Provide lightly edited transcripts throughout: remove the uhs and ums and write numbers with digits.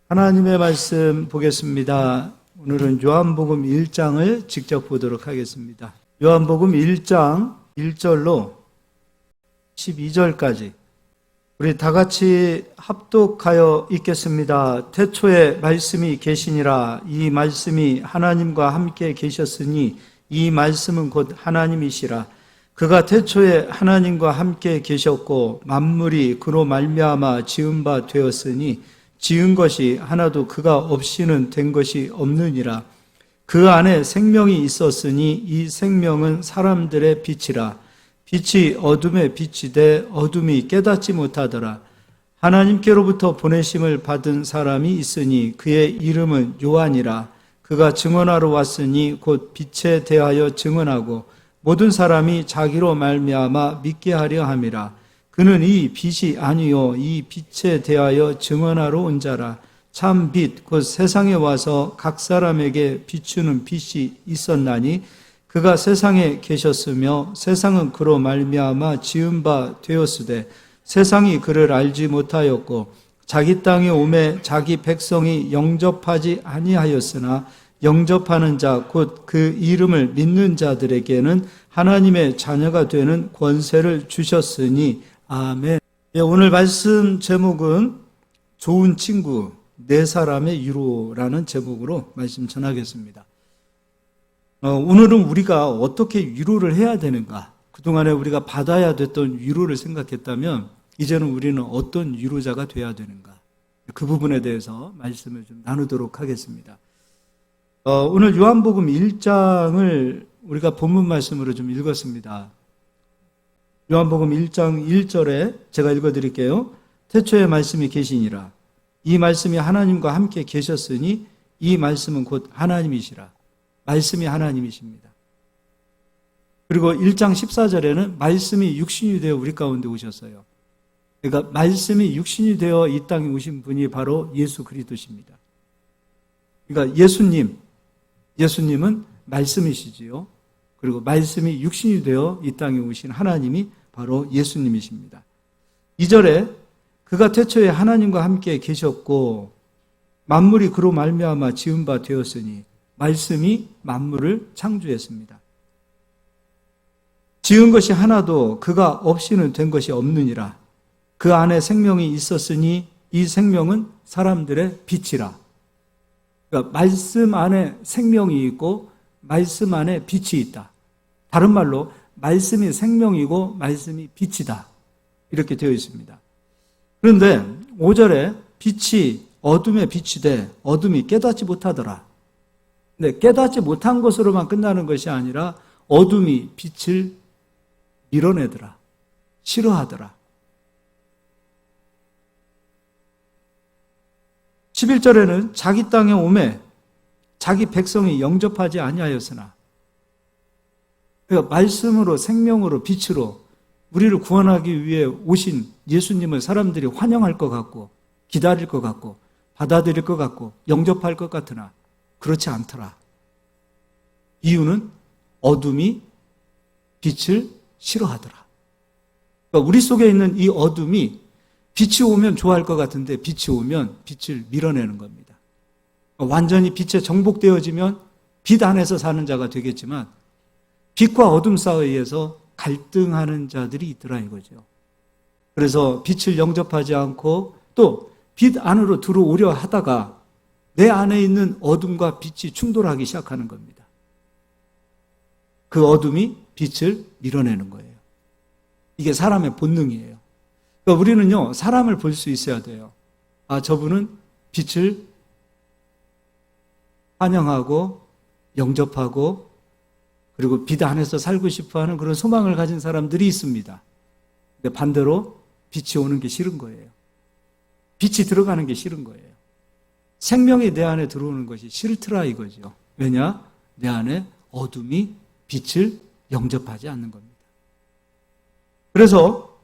하나님의 말씀 보겠습니다. 오늘은 요한복음 1장을 직접 보도록 하겠습니다. 요한복음 1장 1절로 12절까지 우리 다 같이 합독하여 읽겠습니다. 태초에 말씀이 계시니라. 이 말씀이 하나님과 함께 계셨으니 이 말씀은 곧 하나님이시라. 그가 태초에 하나님과 함께 계셨고 만물이 그로 말미암아 지은 바 되었으니 지은 것이 하나도 그가 없이는 된 것이 없느니라. 그 안에 생명이 있었으니 이 생명은 사람들의 빛이라. 빛이 어둠에 비치되 어둠이 깨닫지 못하더라. 하나님께로부터 보내심을 받은 사람이 있으니 그의 이름은 요한이라. 그가 증언하러 왔으니 곧 빛에 대하여 증언하고 모든 사람이 자기로 말미암아 믿게 하려 함이라. 그는 이 빛이 아니요 이 빛에 대하여 증언하러 온 자라. 참 빛 곧 세상에 와서 각 사람에게 비추는 빛이 있었나니 그가 세상에 계셨으며 세상은 그로 말미암아 지은 바 되었으되 세상이 그를 알지 못하였고 자기 땅에 오매 자기 백성이 영접하지 아니하였으나 영접하는 자 곧 그 이름을 믿는 자들에게는 하나님의 자녀가 되는 권세를 주셨으니 아멘. 오늘 말씀 제목은 좋은 친구 네 사람의 위로라는 제목으로 말씀 전하겠습니다. 오늘은 우리가 어떻게 위로를 해야 되는가? 그동안에 우리가 받아야 됐던 위로를 생각했다면 이제는 우리는 어떤 위로자가 돼야 되는가? 그 부분에 대해서 말씀을 좀 나누도록 하겠습니다. 오늘 요한복음 1장을 우리가 본문 말씀으로 좀 읽었습니다. 요한복음 1장 1절에 제가 읽어드릴게요. 태초에 말씀이 계시니라. 이 말씀이 하나님과 함께 계셨으니 이 말씀은 곧 하나님이시라. 말씀이 하나님이십니다. 그리고 1장 14절에는 말씀이 육신이 되어 우리 가운데 오셨어요. 그러니까 말씀이 육신이 되어 이 땅에 오신 분이 바로 예수 그리스도십니다. 그러니까 예수님은 말씀이시지요. 그리고 말씀이 육신이 되어 이 땅에 오신 하나님이 바로 예수님이십니다. 2절에 그가 태초에 하나님과 함께 계셨고 만물이 그로 말미암아 지은 바 되었으니 말씀이 만물을 창조했습니다. 지은 것이 하나도 그가 없이는 된 것이 없느니라. 그 안에 생명이 있었으니 이 생명은 사람들의 빛이라. 그러니까 말씀 안에 생명이 있고 말씀 안에 빛이 있다. 다른 말로 말씀이 생명이고 말씀이 빛이다. 이렇게 되어 있습니다. 그런데 5절에 빛이 어둠에 비치되 어둠이 깨닫지 못하더라. 근데 깨닫지 못한 것으로만 끝나는 것이 아니라 어둠이 빛을 밀어내더라. 싫어하더라. 11절에는 자기 땅에 오매 자기 백성이 영접하지 아니하였으나, 그러니까 말씀으로 생명으로 빛으로 우리를 구원하기 위해 오신 예수님을 사람들이 환영할 것 같고 기다릴 것 같고 받아들일 것 같고 영접할 것 같으나 그렇지 않더라. 이유는 어둠이 빛을 싫어하더라. 그러니까 우리 속에 있는 이 어둠이 빛이 오면 좋아할 것 같은데 빛이 오면 빛을 밀어내는 겁니다. 완전히 빛에 정복되어지면 빛 안에서 사는 자가 되겠지만 빛과 어둠 사이에서 갈등하는 자들이 있더라 이거죠. 그래서 빛을 영접하지 않고 또 빛 안으로 들어오려 하다가 내 안에 있는 어둠과 빛이 충돌하기 시작하는 겁니다. 그 어둠이 빛을 밀어내는 거예요. 이게 사람의 본능이에요. 그러니까 우리는요, 사람을 볼 수 있어야 돼요. 아, 저분은 빛을 환영하고 영접하고 그리고 빛 안에서 살고 싶어하는 그런 소망을 가진 사람들이 있습니다. 근데 반대로 빛이 오는 게 싫은 거예요. 빛이 들어가는 게 싫은 거예요. 생명이 내 안에 들어오는 것이 싫더라 이거죠. 왜냐? 내 안에 어둠이 빛을 영접하지 않는 겁니다. 그래서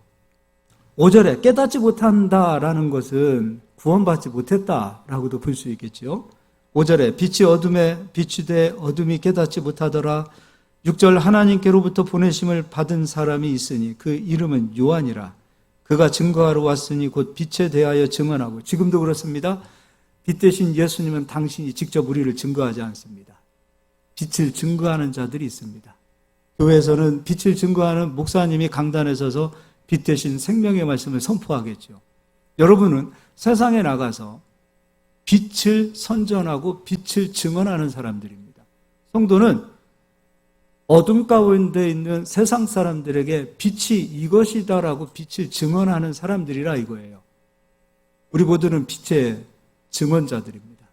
5절에 깨닫지 못한다라는 것은 구원받지 못했다라고도 볼 수 있겠죠. 5절에 빛이 어둠에 비추되 어둠이 깨닫지 못하더라. 6절 하나님께로부터 보내심을 받은 사람이 있으니 그 이름은 요한이라. 그가 증거하러 왔으니 곧 빛에 대하여 증언하고, 지금도 그렇습니다. 빛 대신 예수님은 당신이 직접 우리를 증거하지 않습니다. 빛을 증거하는 자들이 있습니다. 교회에서는 빛을 증거하는 목사님이 강단에 서서 빛 대신 생명의 말씀을 선포하겠죠. 여러분은 세상에 나가서 빛을 선전하고 빛을 증언하는 사람들입니다. 성도는 어둠 가운데 있는 세상 사람들에게 빛이 이것이다라고 빛을 증언하는 사람들이라 이거예요. 우리 모두는 빛의 증언자들입니다.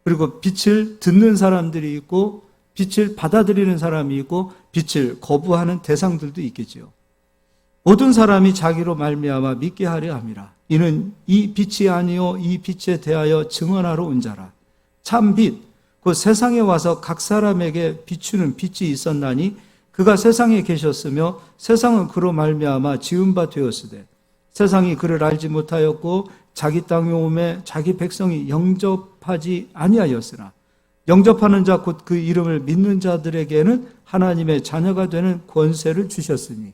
그리고 빛을 듣는 사람들이 있고 빛을 받아들이는 사람이 있고 빛을 거부하는 대상들도 있겠지요. 모든 사람이 자기로 말미암아 믿게 하려 함이라. 이는 이 빛이 아니요 이 빛에 대하여 증언하러 온 자라. 참 빛, 곧 세상에 와서 각 사람에게 비추는 빛이 있었나니 그가 세상에 계셨으며 세상은 그로 말미암아 지은 바 되었으되 세상이 그를 알지 못하였고 자기 땅에 오매 자기 백성이 영접하지 아니하였으나 영접하는 자 곧 그 이름을 믿는 자들에게는 하나님의 자녀가 되는 권세를 주셨으니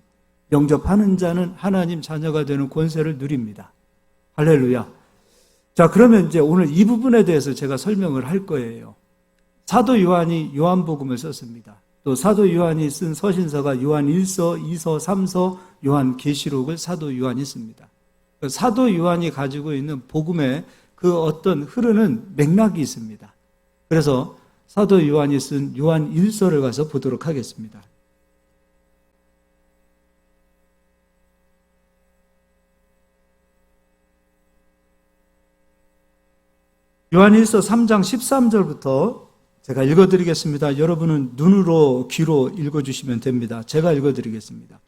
영접하는 자는 하나님 자녀가 되는 권세를 누립니다. 할렐루야. 자, 그러면 이제 오늘 이 부분에 대해서 제가 설명을 할 거예요. 사도 요한이 요한복음을 썼습니다. 또 사도 요한이 쓴 서신서가 요한 1서, 2서, 3서, 요한 계시록을 사도 요한이 씁니다. 사도 요한이 가지고 있는 복음의 그 어떤 흐르는 맥락이 있습니다. 그래서 사도 요한이 쓴 요한 1서를 가서 보도록 하겠습니다. 요한 1서 3장 13절부터 제가 읽어드리겠습니다. 여러분은 눈으로 귀로 읽어주시면 됩니다. 제가 읽어드리겠습니다.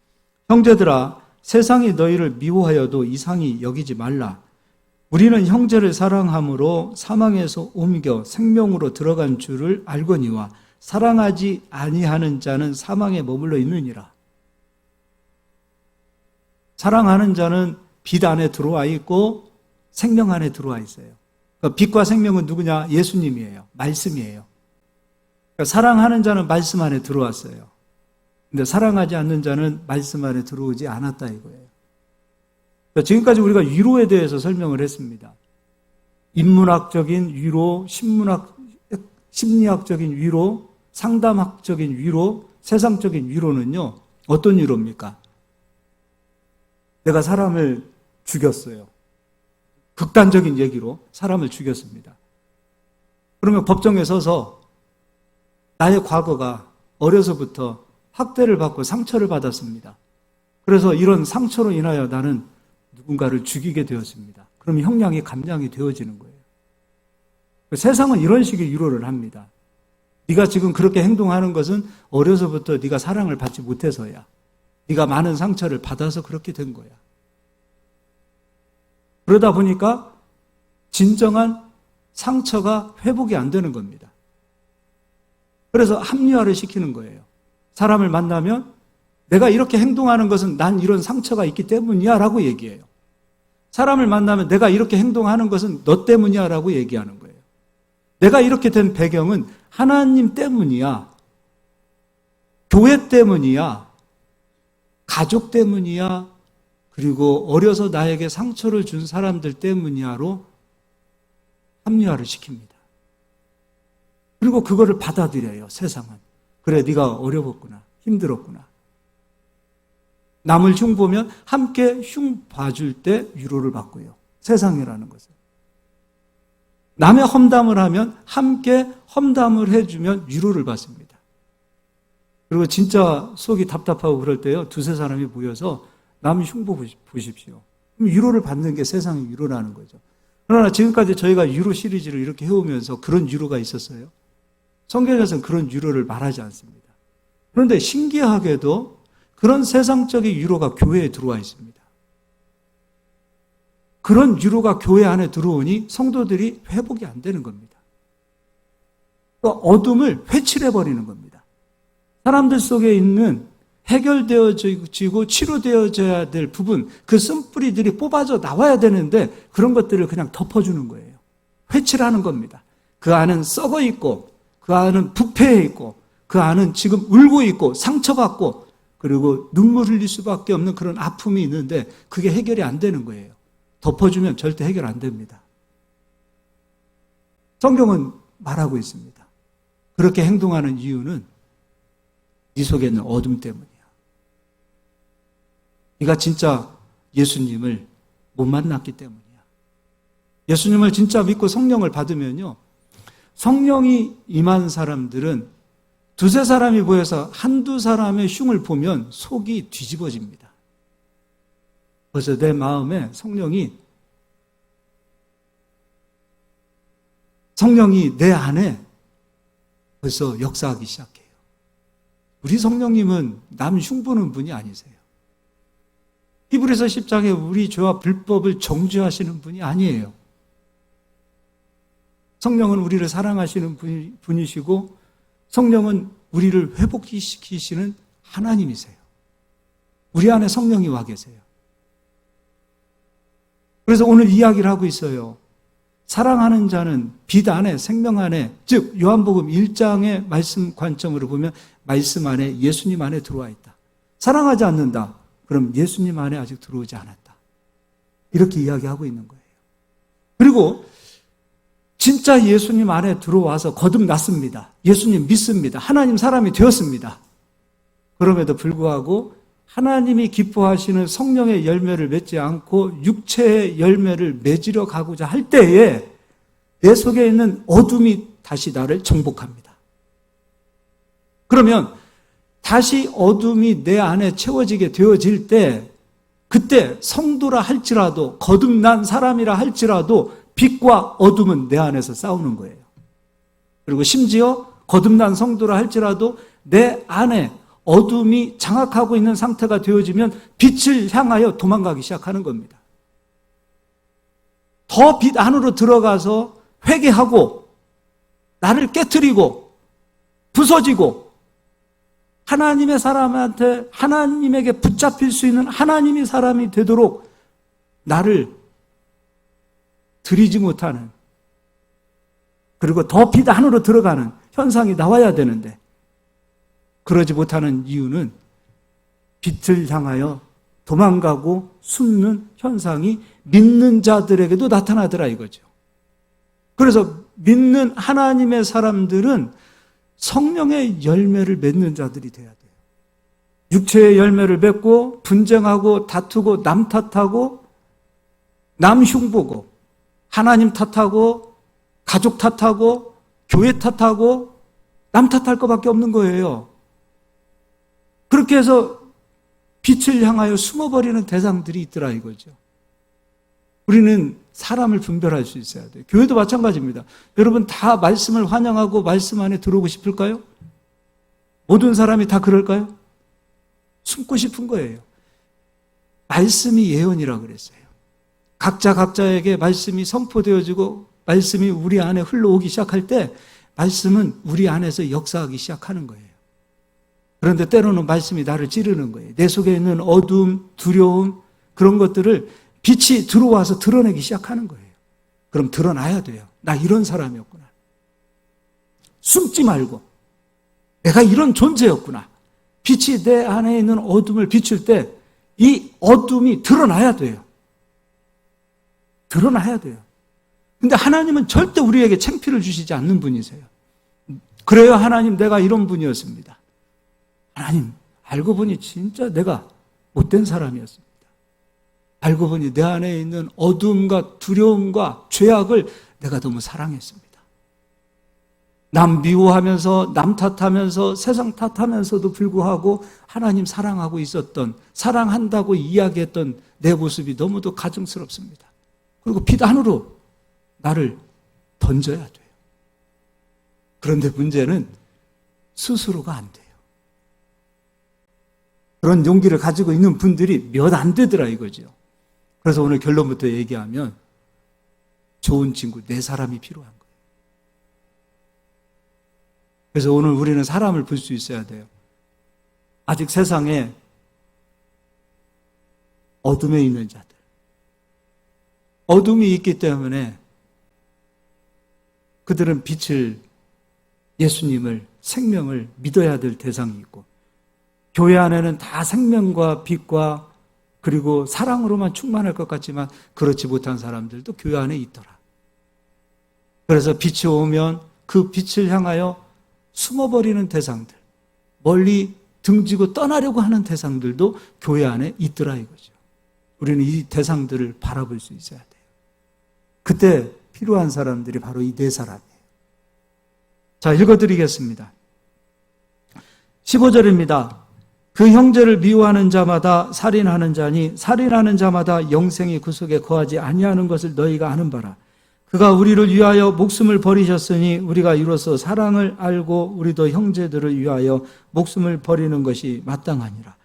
형제들아, 세상이 너희를 미워하여도 이상히 여기지 말라. 우리는 형제를 사랑함으로 사망에서 옮겨 생명으로 들어간 줄을 알거니와 사랑하지 아니하는 자는 사망에 머물러 있느니라. 사랑하는 자는 빛 안에 들어와 있고 생명 안에 들어와 있어요. 그러니까 빛과 생명은 누구냐? 예수님이에요. 말씀이에요. 그러니까 사랑하는 자는 말씀 안에 들어왔어요. 근데 사랑하지 않는 자는 말씀 안에 들어오지 않았다 이거예요. 그러니까 지금까지 우리가 위로에 대해서 설명을 했습니다. 인문학적인 위로, 심리학적인 위로, 상담학적인 위로, 세상적인 위로는요, 어떤 위로입니까? 내가 사람을 죽였어요. 극단적인 얘기로 사람을 죽였습니다. 그러면 법정에 서서 나의 과거가 어려서부터 학대를 받고 상처를 받았습니다. 그래서 이런 상처로 인하여 나는 누군가를 죽이게 되었습니다. 그러면 형량이 감량이 되어지는 거예요. 세상은 이런 식의 위로를 합니다. 네가 지금 그렇게 행동하는 것은 어려서부터 네가 사랑을 받지 못해서야. 네가 많은 상처를 받아서 그렇게 된 거야. 그러다 보니까 진정한 상처가 회복이 안 되는 겁니다. 그래서 합리화를 시키는 거예요. 사람을 만나면 내가 이렇게 행동하는 것은 난 이런 상처가 있기 때문이야 라고 얘기해요. 사람을 만나면 내가 이렇게 행동하는 것은 너 때문이야 라고 얘기하는 거예요. 내가 이렇게 된 배경은 하나님 때문이야. 교회 때문이야. 가족 때문이야. 그리고 어려서 나에게 상처를 준 사람들 때문이야로 합리화를 시킵니다. 그리고 그거를 받아들여요, 세상은. 그래, 네가 어려웠구나. 힘들었구나. 남을 흉보면 함께 흉 봐줄 때 위로를 받고요. 세상이라는 것은. 남의 험담을 하면 함께 험담을 해주면 위로를 받습니다. 그리고 진짜 속이 답답하고 그럴 때요, 두세 사람이 모여서 남 흉보 보십시오. 그럼 위로를 받는 게 세상의 위로라는 거죠. 그러나 지금까지 저희가 위로 시리즈를 이렇게 해오면서 그런 위로가 있었어요? 성경에서는 그런 위로를 말하지 않습니다. 그런데 신기하게도 그런 세상적인 위로가 교회에 들어와 있습니다. 그런 위로가 교회 안에 들어오니 성도들이 회복이 안 되는 겁니다. 그러니까 어둠을 회칠해버리는 겁니다. 사람들 속에 있는 해결되어지고 치료되어져야 될 부분, 그 쓴뿌리들이 뽑아져 나와야 되는데 그런 것들을 그냥 덮어주는 거예요. 회칠하는 겁니다. 그 안은 썩어 있고 그 안은 부패해 있고 그 안은 지금 울고 있고 상처받고 그리고 눈물 흘릴 수밖에 없는 그런 아픔이 있는데 그게 해결이 안 되는 거예요. 덮어주면 절대 해결 안 됩니다. 성경은 말하고 있습니다. 그렇게 행동하는 이유는 네 속에 있는 어둠 때문이야. 네가 진짜 예수님을 못 만났기 때문이야. 예수님을 진짜 믿고 성령을 받으면요, 성령이 임한 사람들은 두세 사람이 모여서 한두 사람의 흉을 보면 속이 뒤집어집니다. 그래서 내 마음에 성령이 내 안에 벌써 역사하기 시작해요. 우리 성령님은 남 흉보는 분이 아니세요. 히브리서 10장에 우리 죄와 불법을 정죄하시는 분이 아니에요. 성령은 우리를 사랑하시는 분이시고 성령은 우리를 회복시키시는 하나님이세요. 우리 안에 성령이 와 계세요. 그래서 오늘 이야기를 하고 있어요. 사랑하는 자는 빛 안에, 생명 안에, 즉 요한복음 1장의 말씀 관점으로 보면 말씀 안에, 예수님 안에 들어와 있다. 사랑하지 않는다. 그럼 예수님 안에 아직 들어오지 않았다. 이렇게 이야기하고 있는 거예요. 그리고 진짜 예수님 안에 들어와서 거듭났습니다. 예수님 믿습니다. 하나님 사람이 되었습니다. 그럼에도 불구하고 하나님이 기뻐하시는 성령의 열매를 맺지 않고 육체의 열매를 맺으려 가고자 할 때에 내 속에 있는 어둠이 다시 나를 정복합니다. 그러면 다시 어둠이 내 안에 채워지게 되어질 때 그때 성도라 할지라도 거듭난 사람이라 할지라도 빛과 어둠은 내 안에서 싸우는 거예요. 그리고 심지어 거듭난 성도라 할지라도 내 안에 어둠이 장악하고 있는 상태가 되어지면 빛을 향하여 도망가기 시작하는 겁니다. 더 빛 안으로 들어가서 회개하고 나를 깨트리고 부서지고 하나님의 사람한테 하나님에게 붙잡힐 수 있는 하나님의 사람이 되도록 나를 들이지 못하는, 그리고 더 빛 안으로 들어가는 현상이 나와야 되는데 그러지 못하는 이유는 빛을 향하여 도망가고 숨는 현상이 믿는 자들에게도 나타나더라 이거죠. 그래서 믿는 하나님의 사람들은 성령의 열매를 맺는 자들이 돼야 돼요. 육체의 열매를 맺고 분쟁하고 다투고 남 탓하고 남 흉보고 하나님 탓하고 가족 탓하고 교회 탓하고 남 탓할 것밖에 없는 거예요. 그렇게 해서 빛을 향하여 숨어버리는 대상들이 있더라 이거죠. 우리는 사람을 분별할 수 있어야 돼요. 교회도 마찬가지입니다. 여러분 다 말씀을 환영하고 말씀 안에 들어오고 싶을까요? 모든 사람이 다 그럴까요? 숨고 싶은 거예요. 말씀이 예언이라 그랬어요. 각자에게 말씀이 선포되어지고 말씀이 우리 안에 흘러오기 시작할 때 말씀은 우리 안에서 역사하기 시작하는 거예요. 그런데 때로는 말씀이 나를 찌르는 거예요. 내 속에 있는 어둠, 두려움, 그런 것들을 빛이 들어와서 드러내기 시작하는 거예요. 그럼 드러나야 돼요. 나 이런 사람이었구나. 숨지 말고 내가 이런 존재였구나. 빛이 내 안에 있는 어둠을 비출 때 이 어둠이 드러나야 돼요. 드러나야 돼요. 근데 하나님은 절대 우리에게 창피를 주시지 않는 분이세요. 그래요, 하나님 내가 이런 분이었습니다. 하나님 알고 보니 진짜 내가 못된 사람이었습니다. 알고 보니 내 안에 있는 어둠과 두려움과 죄악을 내가 너무 사랑했습니다. 남 미워하면서 남 탓하면서 세상 탓하면서도 불구하고 하나님 사랑하고 있었던, 사랑한다고 이야기했던 내 모습이 너무도 가증스럽습니다. 그리고 빛 안으로 나를 던져야 돼요. 그런데 문제는 스스로가 안 돼요. 그런 용기를 가지고 있는 분들이 몇 안 되더라 이거죠. 그래서 오늘 결론부터 얘기하면 좋은 친구, 내 사람이 필요한 거예요. 그래서 오늘 우리는 사람을 볼 수 있어야 돼요. 아직 세상에 어둠에 있는 자들, 어둠이 있기 때문에 그들은 빛을, 예수님을, 생명을 믿어야 될 대상이 있고, 교회 안에는 다 생명과 빛과 그리고 사랑으로만 충만할 것 같지만 그렇지 못한 사람들도 교회 안에 있더라. 그래서 빛이 오면 그 빛을 향하여 숨어버리는 대상들, 멀리 등지고 떠나려고 하는 대상들도 교회 안에 있더라 이거죠. 우리는 이 대상들을 바라볼 수 있어야 돼요. 그때 필요한 사람들이 바로 이 네 사람이에요. 자, 읽어드리겠습니다. 15절입니다. 그 형제를 미워하는 자마다 살인하는 자니 살인하는 자마다 영생이 그 속에 거하지 아니하는 것을 너희가 아는 바라. 그가 우리를 위하여 목숨을 버리셨으니 우리가 이로써 사랑을 알고 우리도 형제들을 위하여 목숨을 버리는 것이 마땅하니라.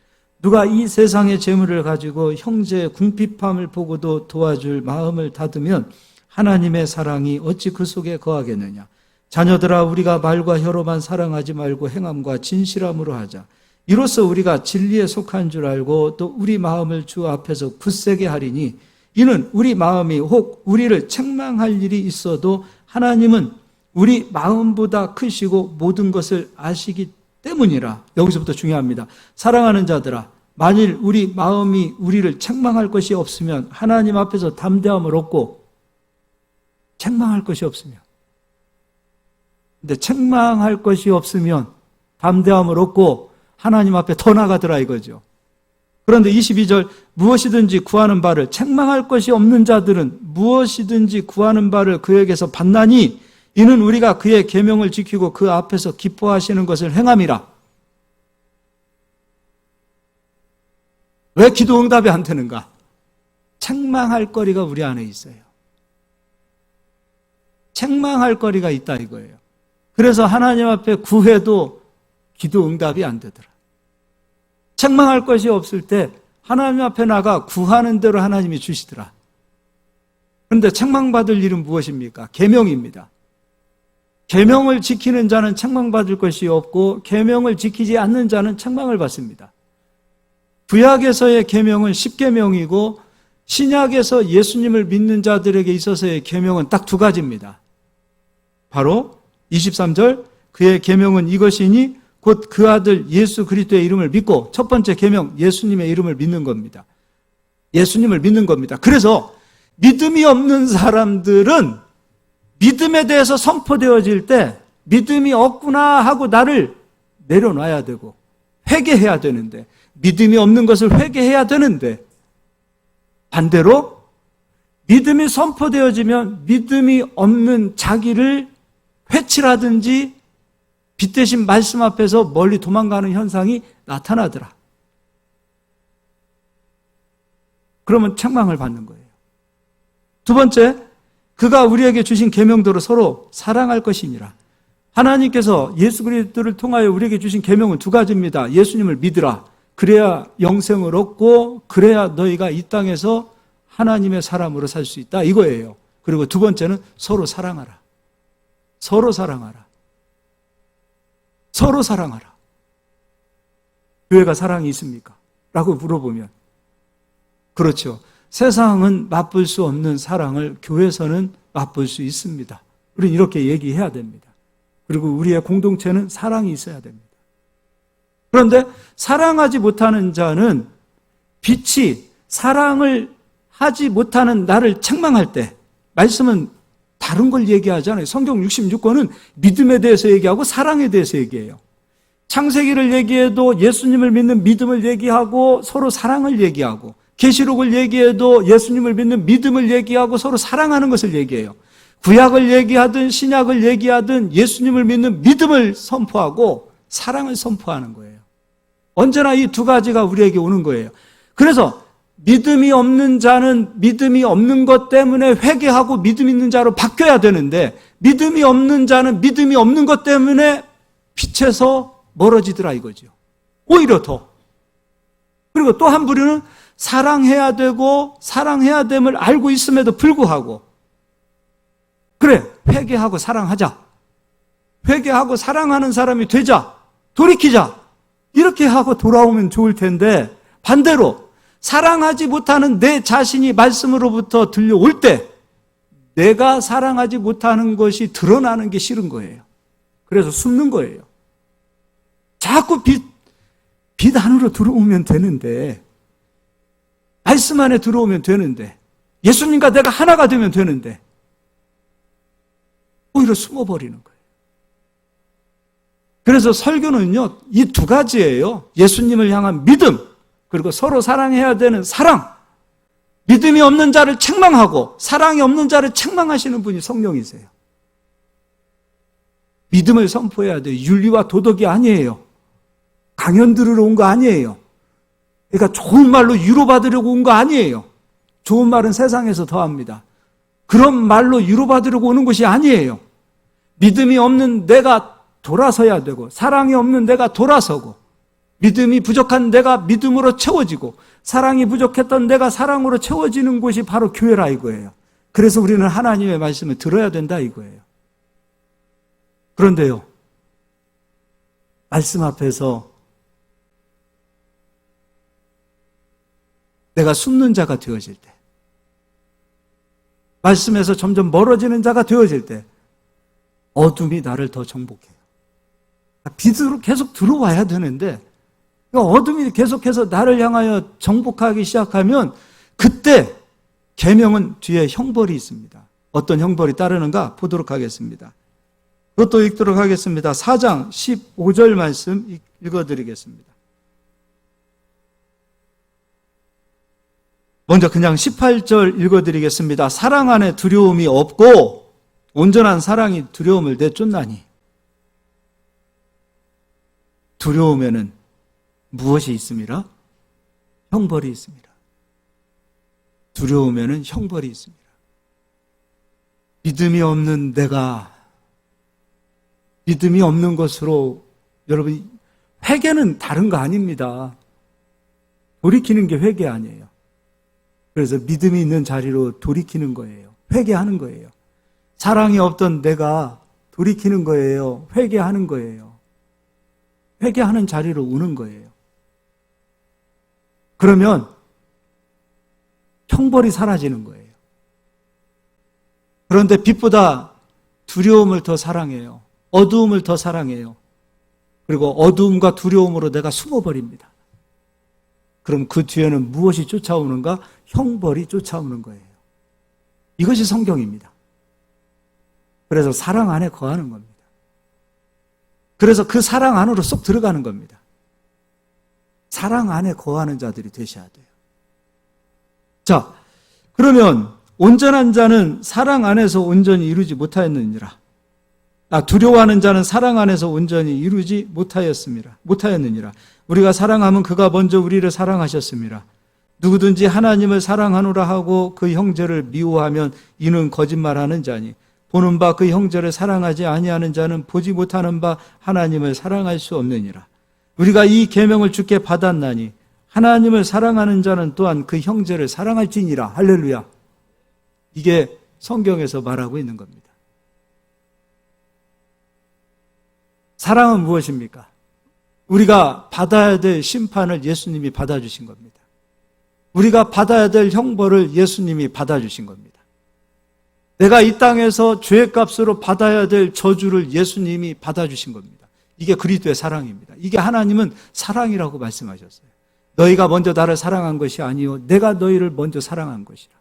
누가 이 세상의 재물을 가지고 형제의 궁핍함을 보고도 도와줄 마음을 닫으면 하나님의 사랑이 어찌 그 속에 거하겠느냐. 자녀들아, 우리가 말과 혀로만 사랑하지 말고 행함과 진실함으로 하자. 이로써 우리가 진리에 속한 줄 알고 또 우리 마음을 주 앞에서 굳세게 하리니 이는 우리 마음이 혹 우리를 책망할 일이 있어도 하나님은 우리 마음보다 크시고 모든 것을 아시기 때문이라. 여기서부터 중요합니다. 사랑하는 자들아, 만일 우리 마음이 우리를 책망할 것이 없으면 하나님 앞에서 담대함을 얻고 책망할 것이 없으면 근데 책망할 것이 없으면 담대함을 얻고 하나님 앞에 더 나가더라 이거죠. 그런데 22절 무엇이든지 구하는 바를 책망할 것이 없는 자들은 무엇이든지 구하는 바를 그에게서 받나니 이는 우리가 그의 계명을 지키고 그 앞에서 기뻐하시는 것을 행함이라. 왜 기도 응답이 안 되는가? 책망할 거리가 우리 안에 있어요. 책망할 거리가 있다 이거예요. 그래서 하나님 앞에 구해도 기도 응답이 안 되더라. 책망할 것이 없을 때 하나님 앞에 나가 구하는 대로 하나님이 주시더라. 그런데 책망받을 일은 무엇입니까? 계명입니다. 계명을 지키는 자는 책망받을 것이 없고 계명을 지키지 않는 자는 책망을 받습니다. 구약에서의 계명은 10계명이고 신약에서 예수님을 믿는 자들에게 있어서의 계명은 딱 두 가지입니다. 바로 23절 그의 계명은 이것이니 곧 그 아들 예수 그리스도의 이름을 믿고 첫 번째 계명 예수님의 이름을 믿는 겁니다. 예수님을 믿는 겁니다. 그래서 믿음이 없는 사람들은 믿음에 대해서 선포되어질 때 믿음이 없구나 하고 나를 내려놔야 되고 회개해야 되는데 믿음이 없는 것을 회개해야 되는데 반대로 믿음이 선포되어지면 믿음이 없는 자기를 회칠하든지 빛 대신 말씀 앞에서 멀리 도망가는 현상이 나타나더라. 그러면 책망을 받는 거예요. 두 번째, 그가 우리에게 주신 계명대로 서로 사랑할 것이니라. 하나님께서 예수 그리스도를 통하여 우리에게 주신 계명은 두 가지입니다. 예수님을 믿으라. 그래야 영생을 얻고 그래야 너희가 이 땅에서 하나님의 사람으로 살 수 있다. 이거예요. 그리고 두 번째는 서로 사랑하라. 서로 사랑하라. 서로 사랑하라. 교회가 사랑이 있습니까? 라고 물어보면 그렇죠. 세상은 맛볼 수 없는 사랑을 교회에서는 맛볼 수 있습니다. 우리는 이렇게 얘기해야 됩니다. 그리고 우리의 공동체는 사랑이 있어야 됩니다. 그런데 사랑하지 못하는 자는 빛이 사랑을 하지 못하는 나를 책망할 때 말씀은 다른 걸 얘기하잖아요. 성경 66권은 믿음에 대해서 얘기하고 사랑에 대해서 얘기해요. 창세기를 얘기해도 예수님을 믿는 믿음을 얘기하고 서로 사랑을 얘기하고 계시록을 얘기해도 예수님을 믿는 믿음을 얘기하고 서로 사랑하는 것을 얘기해요. 구약을 얘기하든 신약을 얘기하든 예수님을 믿는 믿음을 선포하고 사랑을 선포하는 거예요. 언제나 이 두 가지가 우리에게 오는 거예요. 그래서 믿음이 없는 자는 믿음이 없는 것 때문에 회개하고 믿음 있는 자로 바뀌어야 되는데 믿음이 없는 자는 믿음이 없는 것 때문에 빛에서 멀어지더라 이거죠. 오히려 더. 그리고 또 한 부류는 사랑해야 되고 사랑해야 됨을 알고 있음에도 불구하고 그래 회개하고 사랑하자. 회개하고 사랑하는 사람이 되자. 돌이키자. 이렇게 하고 돌아오면 좋을 텐데 반대로 사랑하지 못하는 내 자신이 말씀으로부터 들려올 때 내가 사랑하지 못하는 것이 드러나는 게 싫은 거예요. 그래서 숨는 거예요. 자꾸 빛 안으로 들어오면 되는데 말씀 안에 들어오면 되는데 예수님과 내가 하나가 되면 되는데 오히려 숨어버리는 거예요. 그래서 설교는요, 이 두 가지예요. 예수님을 향한 믿음, 그리고 서로 사랑해야 되는 사랑. 믿음이 없는 자를 책망하고 사랑이 없는 자를 책망하시는 분이 성령이세요. 믿음을 선포해야 돼요. 윤리와 도덕이 아니에요. 강연 들으러 온 거 아니에요. 그러니까 좋은 말로 위로받으려고 온 거 아니에요. 좋은 말은 세상에서 더합니다. 그런 말로 위로받으려고 오는 것이 아니에요. 믿음이 없는 내가 돌아서야 되고, 사랑이 없는 내가 돌아서고, 믿음이 부족한 내가 믿음으로 채워지고, 사랑이 부족했던 내가 사랑으로 채워지는 곳이 바로 교회라 이거예요. 그래서 우리는 하나님의 말씀을 들어야 된다 이거예요. 그런데요, 말씀 앞에서 내가 숨는 자가 되어질 때, 말씀에서 점점 멀어지는 자가 되어질 때 어둠이 나를 더 정복해요. 빛으로 계속 들어와야 되는데 어둠이 계속해서 나를 향하여 정복하기 시작하면 그때 계명은 뒤에 형벌이 있습니다. 어떤 형벌이 따르는가 보도록 하겠습니다. 그것도 읽도록 하겠습니다. 4장 15절 말씀 읽어드리겠습니다. 먼저 그냥 18절 읽어드리겠습니다. 사랑 안에 두려움이 없고 온전한 사랑이 두려움을 내쫓나니. 두려움에는 무엇이 있습니다? 형벌이 있습니다. 두려움에는 형벌이 있습니다. 믿음이 없는 내가, 믿음이 없는 것으로, 여러분, 회개는 다른 거 아닙니다. 돌이키는 게 회개 아니에요. 그래서 믿음이 있는 자리로 돌이키는 거예요. 회개하는 거예요. 사랑이 없던 내가 돌이키는 거예요. 회개하는 거예요. 회개하는 자리로 오는 거예요. 그러면 형벌이 사라지는 거예요. 그런데 빛보다 두려움을 더 사랑해요. 어두움을 더 사랑해요. 그리고 어두움과 두려움으로 내가 숨어버립니다. 그럼 그 뒤에는 무엇이 쫓아오는가? 형벌이 쫓아오는 거예요. 이것이 성경입니다. 그래서 사랑 안에 거하는 겁니다. 그래서 그 사랑 안으로 쏙 들어가는 겁니다. 사랑 안에 거하는 자들이 되셔야 돼요. 자, 그러면 온전한 자는 사랑 안에서 온전히 이루지 못하였느니라. 두려워하는 자는 사랑 안에서 온전히 이루지 못하였느니라. 우리가 사랑하면 그가 먼저 우리를 사랑하셨습니다. 누구든지 하나님을 사랑하노라 하고 그 형제를 미워하면 이는 거짓말하는 자니 보는 바 그 형제를 사랑하지 아니하는 자는 보지 못하는 바 하나님을 사랑할 수 없느니라. 우리가 이 계명을 주께 받았나니 하나님을 사랑하는 자는 또한 그 형제를 사랑할지니라. 할렐루야. 이게 성경에서 말하고 있는 겁니다. 사랑은 무엇입니까? 우리가 받아야 될 심판을 예수님이 받아주신 겁니다. 우리가 받아야 될 형벌을 예수님이 받아주신 겁니다. 내가 이 땅에서 죄의 값으로 받아야 될 저주를 예수님이 받아주신 겁니다. 이게 그리스도의 사랑입니다. 이게 하나님은 사랑이라고 말씀하셨어요. 너희가 먼저 나를 사랑한 것이 아니요 내가 너희를 먼저 사랑한 것이라.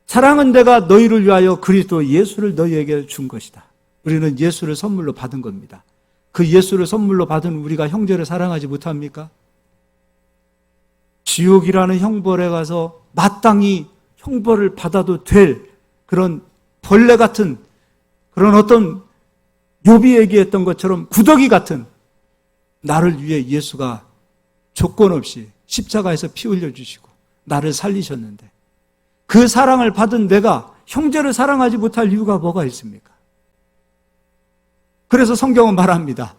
사랑은 내가 너희를 위하여 그리스도 예수를 너희에게 준 것이다. 우리는 예수를 선물로 받은 겁니다. 그 예수를 선물로 받은 우리가 형제를 사랑하지 못합니까? 지옥이라는 형벌에 가서 마땅히 형벌을 받아도 될 그런 벌레 같은, 그런 어떤 욥이 얘기했던 것처럼 구더기 같은 나를 위해 예수가 조건 없이 십자가에서 피 흘려주시고 나를 살리셨는데 그 사랑을 받은 내가 형제를 사랑하지 못할 이유가 뭐가 있습니까? 그래서 성경은 말합니다.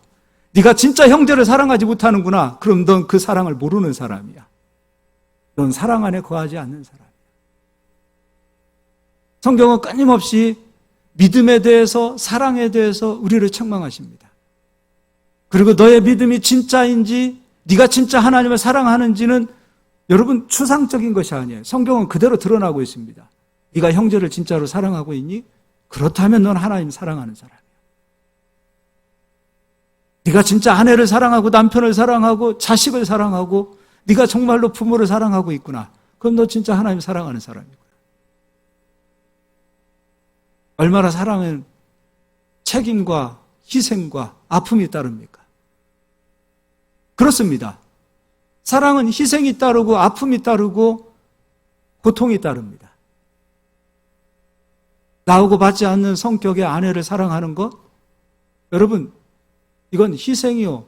네가 진짜 형제를 사랑하지 못하는구나. 그럼 넌 그 사랑을 모르는 사람이야. 넌 사랑 안에 거하지 않는 사람이야. 성경은 끊임없이 믿음에 대해서, 사랑에 대해서 우리를 책망하십니다. 그리고 너의 믿음이 진짜인지, 네가 진짜 하나님을 사랑하는지는 여러분 추상적인 것이 아니에요. 성경은 그대로 드러나고 있습니다. 네가 형제를 진짜로 사랑하고 있니? 그렇다면 넌 하나님 사랑하는 사람이야. 네가 진짜 아내를 사랑하고 남편을 사랑하고 자식을 사랑하고 네가 정말로 부모를 사랑하고 있구나. 그럼 너 진짜 하나님 사랑하는 사람이구나. 얼마나 사랑은 책임과 희생과 아픔이 따릅니까? 그렇습니다. 사랑은 희생이 따르고 아픔이 따르고 고통이 따릅니다. 나오고 받지 않는 성격의 아내를 사랑하는 것, 여러분, 이건 희생이요,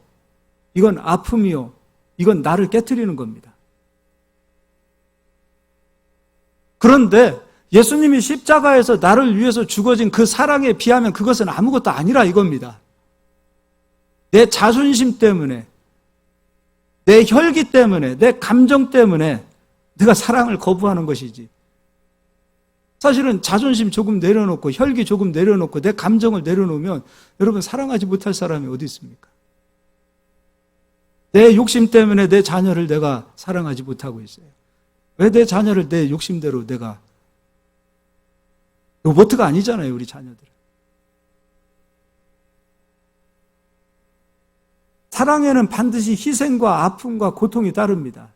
이건 아픔이요, 이건 나를 깨트리는 겁니다. 그런데 예수님이 십자가에서 나를 위해서 죽어진 그 사랑에 비하면 그것은 아무것도 아니라 이겁니다. 내 자존심 때문에, 내 혈기 때문에, 내 감정 때문에 내가 사랑을 거부하는 것이지. 사실은 자존심 조금 내려놓고 혈기 조금 내려놓고 내 감정을 내려놓으면 여러분 사랑하지 못할 사람이 어디 있습니까? 내 욕심 때문에 내 자녀를 내가 사랑하지 못하고 있어요. 왜 내 자녀를 내 욕심대로 내가, 로봇가 아니잖아요, 우리 자녀들은. 사랑에는 반드시 희생과 아픔과 고통이 따릅니다.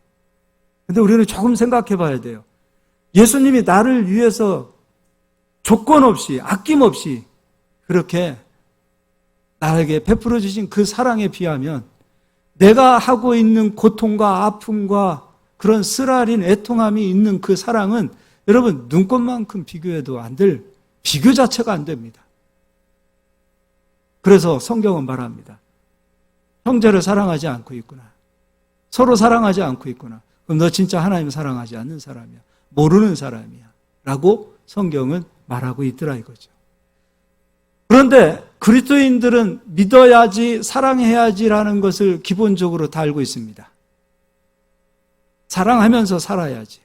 근데 우리는 조금 생각해 봐야 돼요. 예수님이 나를 위해서 조건 없이, 아낌없이 그렇게 나에게 베풀어 주신 그 사랑에 비하면 내가 하고 있는 고통과 아픔과 그런 쓰라린 애통함이 있는 그 사랑은 여러분 눈꽃만큼 비교해도 안 될, 비교 자체가 안 됩니다. 그래서 성경은 말합니다. 형제를 사랑하지 않고 있구나. 서로 사랑하지 않고 있구나. 그럼 너 진짜 하나님 사랑하지 않는 사람이야. 모르는 사람이야. 라고 성경은 말하고 있더라 이거죠. 그런데 그리스도인들은 믿어야지, 사랑해야지라는 것을 기본적으로 다 알고 있습니다. 사랑하면서 살아야지.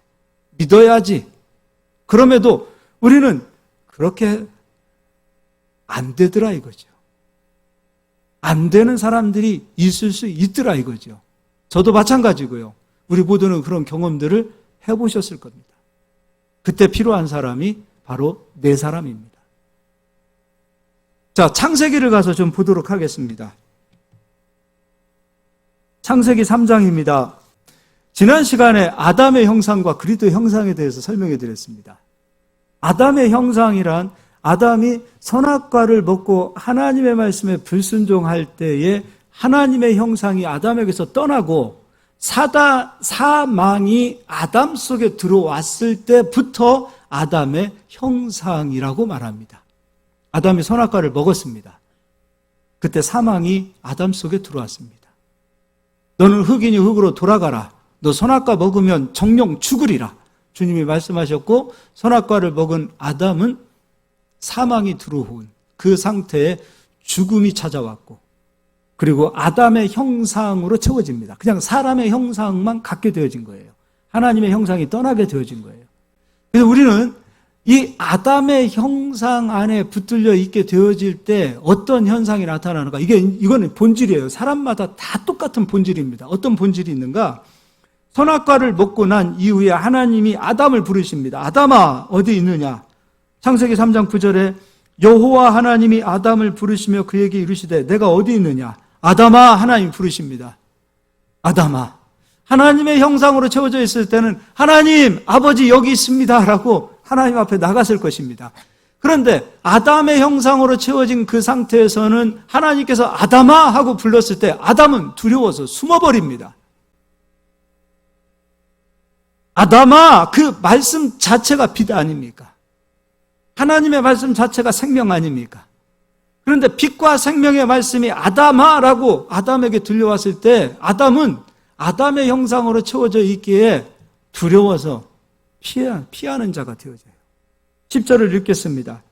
믿어야지. 그럼에도 우리는 그렇게 안 되더라 이거죠. 안 되는 사람들이 있을 수 있더라 이거죠. 저도 마찬가지고요. 우리 모두는 그런 경험들을 해보셨을 겁니다. 그때 필요한 사람이 바로 내 사람입니다. 자, 창세기를 가서 좀 보도록 하겠습니다. 창세기 3장입니다. 지난 시간에 아담의 형상과 그리스도의 형상에 대해서 설명해 드렸습니다. 아담의 형상이란 아담이 선악과를 먹고 하나님의 말씀에 불순종할 때에 하나님의 형상이 아담에게서 떠나고 사망이 아담 속에 들어왔을 때부터 아담의 형상이라고 말합니다. 아담이 선악과를 먹었습니다. 그때 사망이 아담 속에 들어왔습니다. 너는 흙이니 흙으로 돌아가라. 너 선악과 먹으면 정령 죽으리라. 주님이 말씀하셨고 선악과를 먹은 아담은 사망이 들어온 그 상태에 죽음이 찾아왔고 그리고 아담의 형상으로 채워집니다. 그냥 사람의 형상만 갖게 되어진 거예요. 하나님의 형상이 떠나게 되어진 거예요. 그래서 우리는 이 아담의 형상 안에 붙들려 있게 되어질 때 어떤 현상이 나타나는가? 이거는 본질이에요. 사람마다 다 똑같은 본질입니다. 어떤 본질이 있는가? 선악과를 먹고 난 이후에 하나님이 아담을 부르십니다. 아담아, 어디 있느냐? 창세기 3장 9절에 여호와 하나님이 아담을 부르시며 그에게 이르시되 내가 어디 있느냐? 아담아, 하나님 부르십니다. 아담아. 하나님의 형상으로 채워져 있을 때는 하나님, 아버지 여기 있습니다 라고 하나님 앞에 나갔을 것입니다. 그런데 아담의 형상으로 채워진 그 상태에서는 하나님께서 아담아 하고 불렀을 때 아담은 두려워서 숨어버립니다. 아담아, 그 말씀 자체가 빛 아닙니까? 하나님의 말씀 자체가 생명 아닙니까? 그런데 빛과 생명의 말씀이 아담아라고 아담에게 들려왔을 때 아담은 아담의 형상으로 채워져 있기에 두려워서 피하는 자가 되어져요. 10절을 읽겠습니다.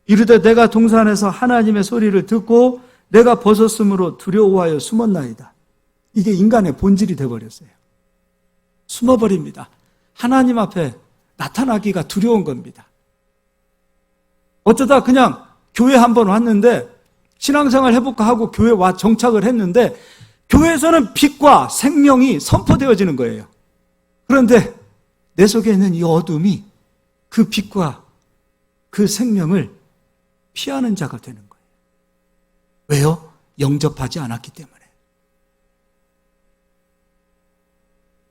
이르되 내가 동산에서 하나님의 소리를 듣고 내가 벗었으므로 두려워하여 숨었나이다. 이게 인간의 본질이 되어버렸어요. 숨어버립니다. 하나님 앞에 나타나기가 두려운 겁니다. 어쩌다 그냥 교회 한번 왔는데 신앙생활 해볼까 하고 교회 와 정착을 했는데 교회에서는 빛과 생명이 선포되어지는 거예요. 그런데 내 속에 있는 이 어둠이 그 빛과 그 생명을 피하는 자가 되는 거예요. 왜요? 영접하지 않았기 때문에.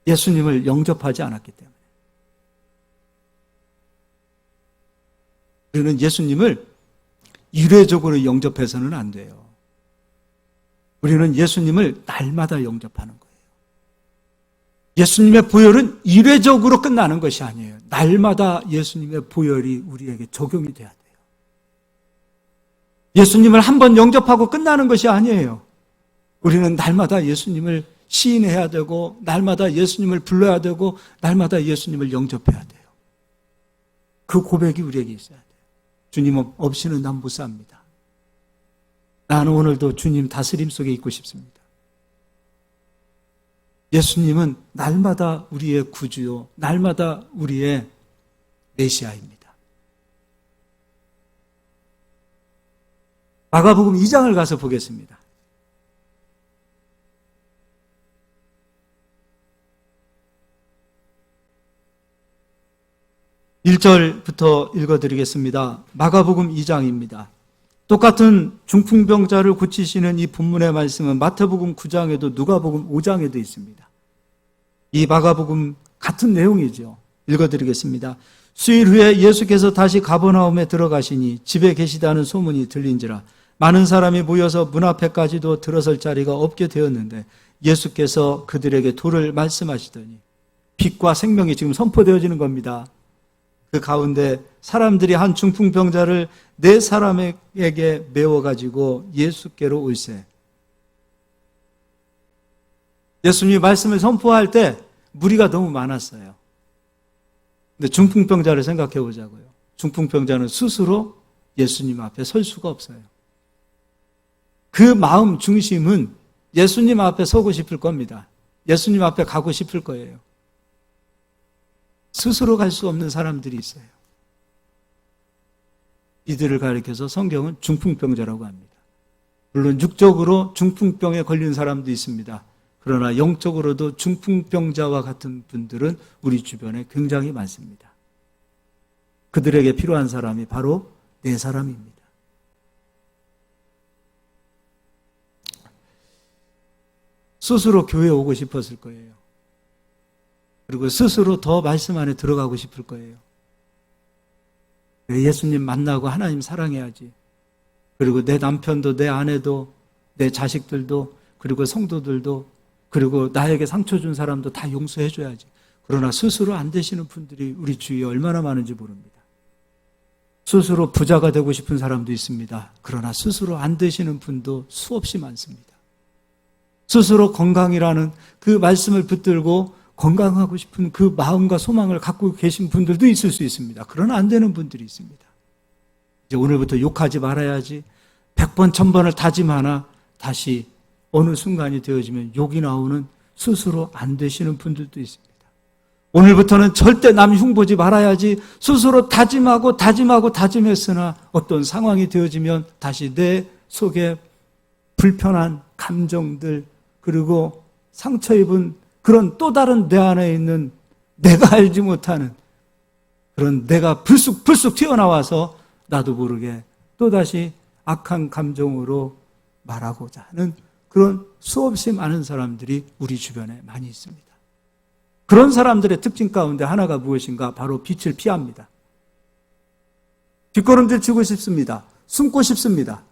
예수님을 영접하지 않았기 때문에. 우리는 예수님을 이례적으로 영접해서는 안 돼요. 우리는 예수님을 날마다 영접하는 거예요. 예수님의 보혈은 이례적으로 끝나는 것이 아니에요. 날마다 예수님의 보혈이 우리에게 적용이 돼야 돼요. 예수님을 한 번 영접하고 끝나는 것이 아니에요. 우리는 날마다 예수님을 시인해야 되고, 날마다 예수님을 불러야 되고, 날마다 예수님을 영접해야 돼요. 그 고백이 우리에게 있어야 돼요. 주님 없이는 난 못 삽니다. 나는 오늘도 주님 다스림 속에 있고 싶습니다. 예수님은 날마다 우리의 구주요, 날마다 우리의 메시아입니다. 마가복음 2장을 가서 보겠습니다. 1절부터 읽어드리겠습니다. 마가복음 2장입니다. 똑같은 중풍병자를 고치시는 이 본문의 말씀은 마태복음 9장에도 누가복음 5장에도 있습니다. 이 마가복음 같은 내용이죠. 읽어드리겠습니다. 수일 후에 예수께서 다시 가버나움에 들어가시니 집에 계시다는 소문이 들린지라 많은 사람이 모여서 문 앞에까지도 들어설 자리가 없게 되었는데 예수께서 그들에게 도를 말씀하시더니 빛과 생명이 지금 선포되어지는 겁니다. 그 가운데 사람들이 한 중풍병자를 4사람에게 메워가지고 예수께로 올세. 예수님이 말씀을 선포할 때 무리가 너무 많았어요. 근데 중풍병자를 생각해 보자고요. 중풍병자는 스스로 예수님 앞에 설 수가 없어요. 그 마음 중심은 예수님 앞에 서고 싶을 겁니다. 예수님 앞에 가고 싶을 거예요. 스스로 갈 수 없는 사람들이 있어요. 이들을 가리켜서 성경은 중풍병자라고 합니다. 물론 육적으로 중풍병에 걸린 사람도 있습니다. 그러나 영적으로도 중풍병자와 같은 분들은 우리 주변에 굉장히 많습니다. 그들에게 필요한 사람이 바로 4사람입니다. 스스로 교회에 오고 싶었을 거예요. 그리고 스스로 더 말씀 안에 들어가고 싶을 거예요. 예수님 만나고 하나님 사랑해야지. 그리고 내 남편도 내 아내도 내 자식들도 그리고 성도들도 그리고 나에게 상처 준 사람도 다 용서해 줘야지. 그러나 스스로 안 되시는 분들이 우리 주위에 얼마나 많은지 모릅니다. 스스로 부자가 되고 싶은 사람도 있습니다. 그러나 스스로 안 되시는 분도 수없이 많습니다. 스스로 건강이라는 그 말씀을 붙들고 건강하고 싶은 그 마음과 소망을 갖고 계신 분들도 있을 수 있습니다. 그러나 안 되는 분들이 있습니다. 이제 오늘부터 욕하지 말아야지 100번, 1000번을 다짐하나 다시 어느 순간이 되어지면 욕이 나오는 스스로 안 되시는 분들도 있습니다. 오늘부터는 절대 남 흉보지 말아야지 스스로 다짐했으나 어떤 상황이 되어지면 다시 내 속에 불편한 감정들 그리고 상처 입은 그런 또 다른 내 안에 있는 내가 알지 못하는 그런 내가 불쑥 튀어나와서 나도 모르게 또다시 악한 감정으로 말하고자 하는 그런 수없이 많은 사람들이 우리 주변에 많이 있습니다. 그런 사람들의 특징 가운데 하나가 무엇인가? 바로 빛을 피합니다. 뒷걸음질 치고 싶습니다. 숨고 싶습니다.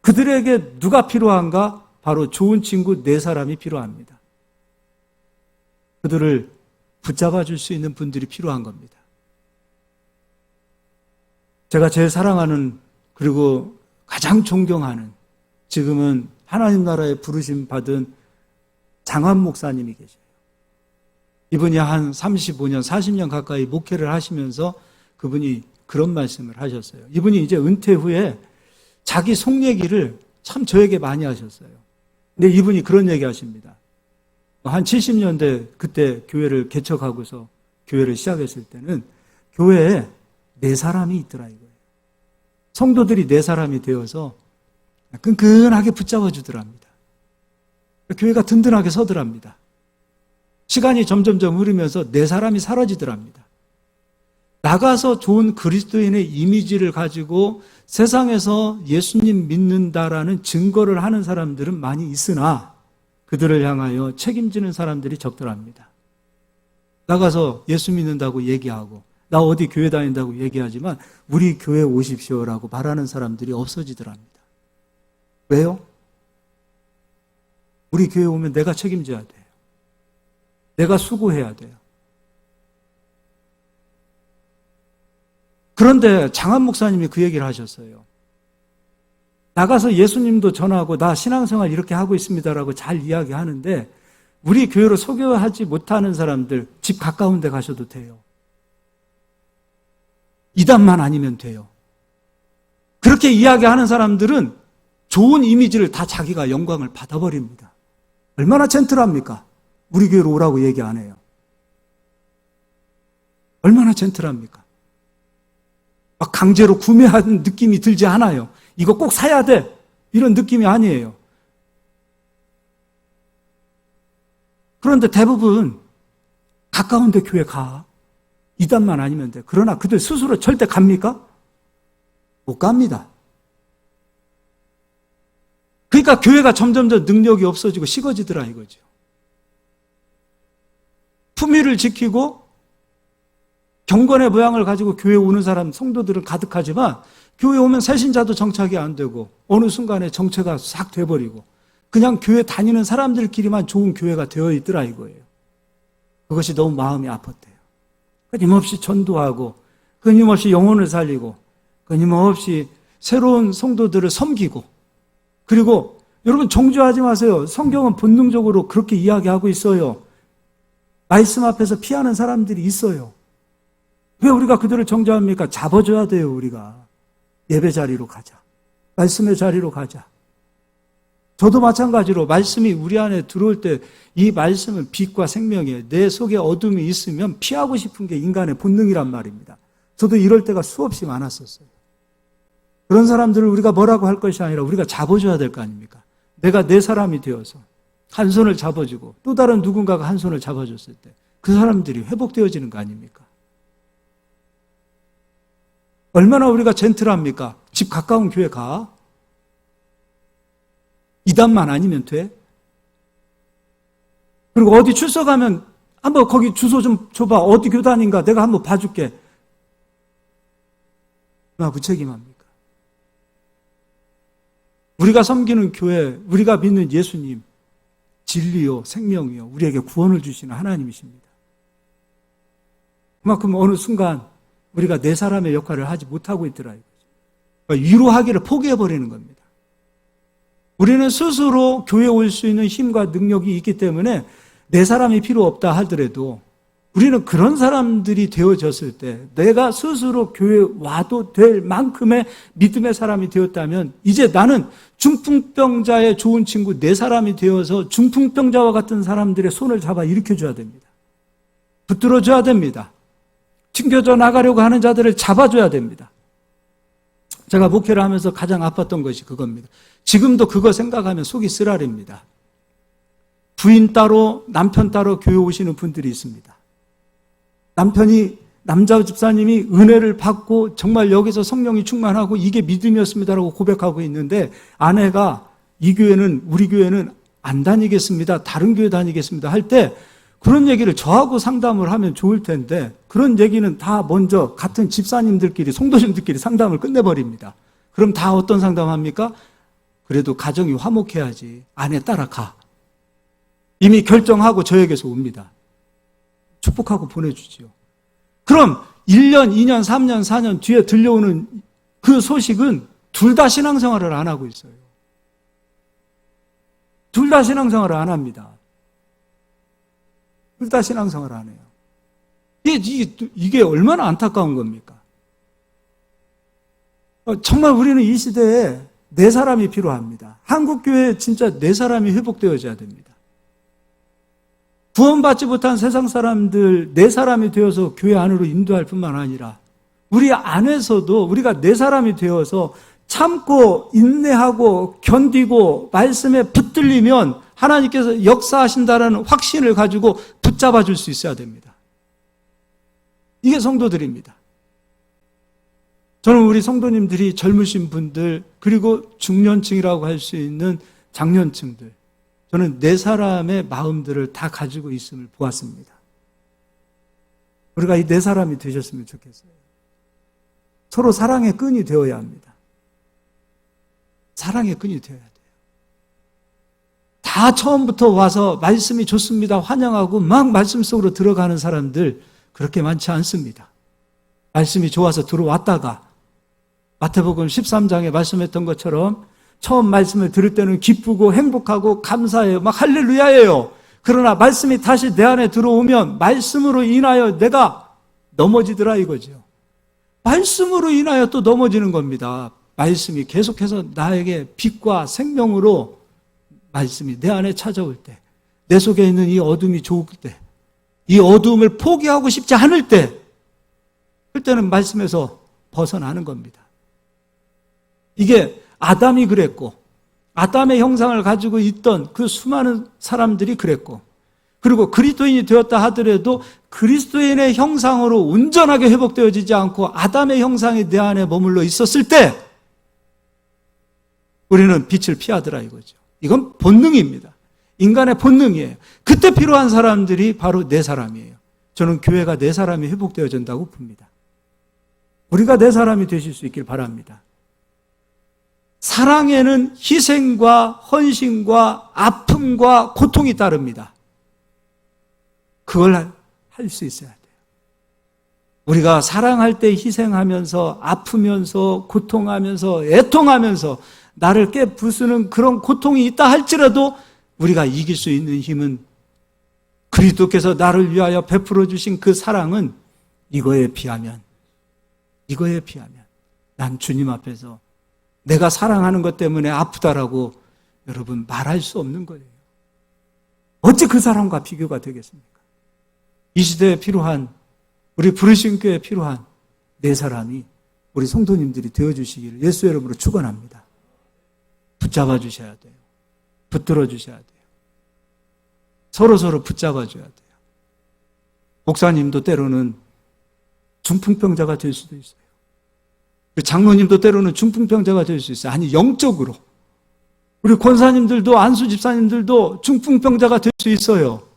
그들에게 누가 필요한가? 바로 좋은 친구 4사람이 필요합니다. 그들을 붙잡아 줄 수 있는 분들이 필요한 겁니다. 제가 제일 사랑하는 그리고 가장 존경하는 지금은 하나님 나라에 부르심 받은 장환 목사님이 계세요. 이분이 한 35년, 40년 가까이 목회를 하시면서 그분이 그런 말씀을 하셨어요. 이분이 이제 은퇴 후에 자기 속 얘기를 참 저에게 많이 하셨어요. 근데 이분이 그런 얘기 하십니다. 한 70년대 그때 교회를 개척하고서 교회를 시작했을 때는 교회에 4사람이 있더라 이거예요. 성도들이 4사람이 되어서 끈끈하게 붙잡아 주더랍니다. 교회가 든든하게 서더랍니다. 시간이 점점점 흐르면서 4사람이 사라지더랍니다. 나가서 좋은 그리스도인의 이미지를 가지고 세상에서 예수님 믿는다라는 증거를 하는 사람들은 많이 있으나 그들을 향하여 책임지는 사람들이 적더랍니다. 나가서 예수 믿는다고 얘기하고 나 어디 교회 다닌다고 얘기하지만 우리 교회 오십시오라고 말하는 사람들이 없어지더랍니다. 왜요? 우리 교회 오면 내가 책임져야 돼요. 내가 수고해야 돼요. 그런데 장한 목사님이 그 얘기를 하셨어요. 나가서 예수님도 전하고 나 신앙생활 이렇게 하고 있습니다라고 잘 이야기하는데 우리 교회로 소개하지 못하는 사람들 집 가까운 데 가셔도 돼요. 이단만 아니면 돼요. 그렇게 이야기하는 사람들은 좋은 이미지를 다 자기가 영광을 받아버립니다. 얼마나 젠틀합니까? 우리 교회로 오라고 얘기 안 해요. 얼마나 젠틀합니까? 막 강제로 구매하는 느낌이 들지 않아요. 이거 꼭 사야 돼. 이런 느낌이 아니에요. 그런데 대부분 가까운 데 교회 가. 이단만 아니면 돼. 그러나 그들 스스로 절대 갑니까? 못 갑니다. 그러니까 교회가 점점 더 능력이 없어지고 식어지더라 이거죠. 품위를 지키고 경건의 모양을 가지고 교회 오는 사람, 성도들은 가득하지만 교회 오면 새신자도 정착이 안 되고 어느 순간에 정체가 싹 돼버리고 그냥 교회 다니는 사람들끼리만 좋은 교회가 되어 있더라 이거예요. 그것이 너무 마음이 아팠대요. 끊임없이 전도하고 끊임없이 영혼을 살리고 끊임없이 새로운 성도들을 섬기고 그리고 여러분 정죄하지 마세요. 성경은 본능적으로 그렇게 이야기하고 있어요. 말씀 앞에서 피하는 사람들이 있어요. 왜 우리가 그들을 정죄합니까? 잡아줘야 돼요, 우리가. 예배 자리로 가자. 말씀의 자리로 가자. 저도 마찬가지로 말씀이 우리 안에 들어올 때 이 말씀은 빛과 생명이에요. 내 속에 어둠이 있으면 피하고 싶은 게 인간의 본능이란 말입니다. 저도 이럴 때가 수없이 많았었어요. 그런 사람들을 우리가 뭐라고 할 것이 아니라 우리가 잡아줘야 될 거 아닙니까? 내가 내 사람이 되어서 한 손을 잡아주고 또 다른 누군가가 한 손을 잡아줬을 때 그 사람들이 회복되어지는 거 아닙니까? 얼마나 우리가 젠틀합니까? 집 가까운 교회 가. 이단만 아니면 돼. 그리고 어디 출석하면 한번 거기 주소 좀 줘봐. 어디 교단인가 내가 한번 봐줄게. 얼마나 무책임합니까? 우리가 섬기는 교회, 우리가 믿는 예수님, 진리요, 생명이요, 우리에게 구원을 주시는 하나님이십니다. 그만큼 어느 순간 우리가 내 사람의 역할을 하지 못하고 있더라 이거죠. 그러니까 위로하기를 포기해버리는 겁니다. 우리는 스스로 교회에 올 수 있는 힘과 능력이 있기 때문에 내 사람이 필요 없다 하더라도 우리는 그런 사람들이 되어졌을 때 내가 스스로 교회에 와도 될 만큼의 믿음의 사람이 되었다면 이제 나는 중풍병자의 좋은 친구 내 사람이 되어서 중풍병자와 같은 사람들의 손을 잡아 일으켜줘야 됩니다. 붙들어줘야 됩니다. 튕겨져 나가려고 하는 자들을 잡아줘야 됩니다. 제가 목회를 하면서 가장 아팠던 것이 그겁니다. 지금도 그거 생각하면 속이 쓰라립니다. 부인 따로 남편 따로 교회 오시는 분들이 있습니다. 남자 집사님이 은혜를 받고 정말 여기서 성령이 충만하고 이게 믿음이었습니다라고 고백하고 있는데 아내가 이 교회는 우리 교회는 안 다니겠습니다. 다른 교회 다니겠습니다. 할 때 그런 얘기를 저하고 상담을 하면 좋을 텐데 그런 얘기는 다 먼저 같은 집사님들끼리 성도님들끼리 상담을 끝내버립니다. 그럼 다 어떤 상담합니까? 그래도 가정이 화목해야지. 아내 따라가. 이미 결정하고 저에게서 옵니다. 축복하고 보내주지요. 그럼 1년, 2년, 3년, 4년 뒤에 들려오는 그 소식은 둘 다 신앙생활을 안 하고 있어요. 둘 다 신앙생활을 안 합니다. 둘 다 신앙생활을 안 해요. 이게 얼마나 안타까운 겁니까? 정말 우리는 이 시대에 네 사람이 필요합니다. 한국교회에 진짜 네 사람이 회복되어져야 됩니다. 구원받지 못한 세상 사람들 네 사람이 되어서 교회 안으로 인도할 뿐만 아니라 우리 안에서도 우리가 네 사람이 되어서 참고 인내하고 견디고 말씀에 붙들리면 하나님께서 역사하신다는 확신을 가지고 붙잡아 줄 수 있어야 됩니다. 이게 성도들입니다. 저는 우리 성도님들이 젊으신 분들 그리고 중년층이라고 할 수 있는 장년층들 저는 네 사람의 마음들을 다 가지고 있음을 보았습니다. 우리가 이 네 사람이 되셨으면 좋겠어요. 서로 사랑의 끈이 되어야 합니다. 사랑의 끈이 되어야 돼요. 다 처음부터 와서 말씀이 좋습니다, 환영하고 막 말씀 속으로 들어가는 사람들 그렇게 많지 않습니다. 말씀이 좋아서 들어왔다가 마태복음 13장에 말씀했던 것처럼 처음 말씀을 들을 때는 기쁘고 행복하고 감사해요. 막 할렐루야예요. 그러나 말씀이 다시 내 안에 들어오면 말씀으로 인하여 내가 넘어지더라 이거죠. 말씀으로 인하여 또 넘어지는 겁니다. 말씀이 계속해서 나에게 빛과 생명으로 말씀이 내 안에 찾아올 때, 내 속에 있는 이 어둠이 좋을 때, 이 어둠을 포기하고 싶지 않을 때, 그때는 말씀에서 벗어나는 겁니다. 이게 아담이 그랬고, 아담의 형상을 가지고 있던 그 수많은 사람들이 그랬고, 그리고 그리스도인이 되었다 하더라도 그리스도인의 형상으로 온전하게 회복되어지지 않고 아담의 형상이 내 안에 머물러 있었을 때 우리는 빛을 피하더라 이거죠. 이건 본능입니다. 인간의 본능이에요. 그때 필요한 사람들이 바로 네 사람이에요. 저는 교회가 네 사람이 회복되어진다고 봅니다. 우리가 네 사람이 되실 수 있길 바랍니다. 사랑에는 희생과 헌신과 아픔과 고통이 따릅니다. 그걸 할 수 있어야 돼요. 우리가 사랑할 때 희생하면서 아프면서 고통하면서 애통하면서 나를 깨부수는 그런 고통이 있다 할지라도 우리가 이길 수 있는 힘은 그리스도께서 나를 위하여 베풀어 주신 그 사랑은 이거에 비하면 난 주님 앞에서 내가 사랑하는 것 때문에 아프다라고 여러분 말할 수 없는 거예요. 어찌 그 사람과 비교가 되겠습니까? 이 시대에 필요한, 우리 부르신 교회에 필요한 네 사람이 우리 성도님들이 되어주시기를 예수의 이름으로 축원합니다. 붙잡아 주셔야 돼요. 붙들어 주셔야 돼요. 서로 붙잡아 줘야 돼요. 목사님도 때로는 중풍병자가 될 수도 있어요. 장로님도 때로는 중풍병자가 될 수 있어요. 아니, 영적으로. 우리 권사님들도 안수 집사님들도 중풍병자가 될 수 있어요.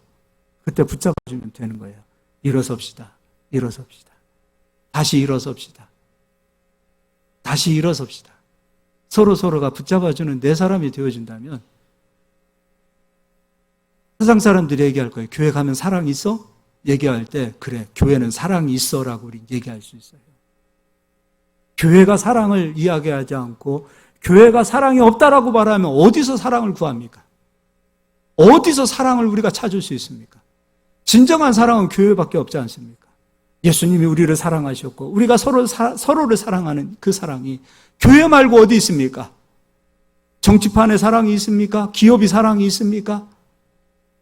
그때 붙잡아주면 되는 거예요. 일어섭시다. 다시 일어섭시다. 서로가 붙잡아주는 네 사람이 되어준다면 세상 사람들이 얘기할 거예요. 교회 가면 사랑 있어? 얘기할 때 그래, 교회는 사랑이 있어라고 우리 얘기할 수 있어요. 교회가 사랑을 이야기하지 않고 교회가 사랑이 없다라고 말하면 어디서 사랑을 구합니까? 어디서 사랑을 우리가 찾을 수 있습니까? 진정한 사랑은 교회밖에 없지 않습니까? 예수님이 우리를 사랑하셨고 우리가 서로를 사랑하는 그 사랑이 교회 말고 어디 있습니까? 정치판에 사랑이 있습니까? 기업이 사랑이 있습니까?